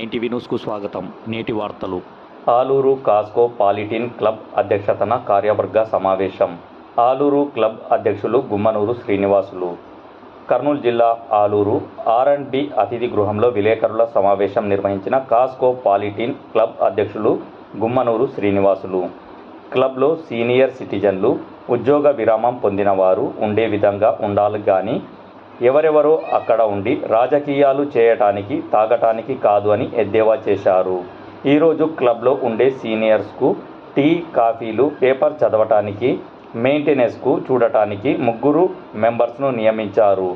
9టీవీ న్యూస్కు స్వాగతం. నేటి వార్తలు. ఆలూరు కాస్కో పాలిటీన్ క్లబ్ అధ్యక్షతన కార్యవర్గ సమావేశం. ఆలూరు క్లబ్ అధ్యక్షులు గుమ్మనూరు శ్రీనివాసులు. కర్నూలు జిల్లా ఆలూరు R&B అతిథి గృహంలో విలేకరుల సమావేశం నిర్వహించిన కాస్కో పాలిటీన్ క్లబ్ అధ్యక్షులు గుమ్మనూరు శ్రీనివాసులు. క్లబ్లో సీనియర్ సిటిజన్లు, ఉద్యోగ విరామం పొందిన వారు ఉండే విధంగా ఉండాలి కానీ ఎవరెవరో అక్కడ ఉండి రాజకీయాలు చేయటానికి, తాగటానికి కాదు అని ఎద్దేవా చేశారు. ఈరోజు క్లబ్లో ఉండే సీనియర్స్కు టీ, కాఫీలు, పేపర్ చదవటానికి, మెయింటెనెన్స్కు చూడటానికి 3 మెంబర్స్ను నియమించారు.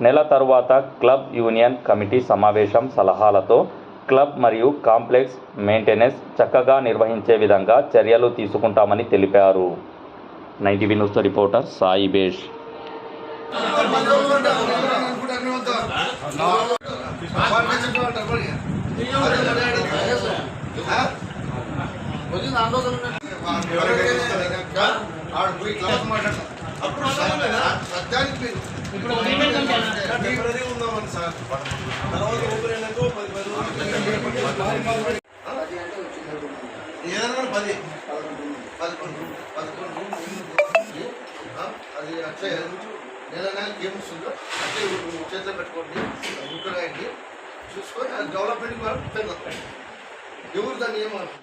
నెల తరువాత క్లబ్ యూనియన్ కమిటీ సమావేశం సలహాలతో క్లబ్ మరియు కాంప్లెక్స్ మెయింటెనెన్స్ చక్కగా నిర్వహించే విధంగా చర్యలు తీసుకుంటామని తెలిపారు. 9టీవీ న్యూస్ రిపోర్టర్ సాయి బేష్. అది అట్లే నెల గేమ్ వస్తుందో అట్లే చేతిలో పెట్టుకోండి, ఇంట్లో చూసుకొని డెవలప్మెంట్ ఎవరు దాన్ని ఏమో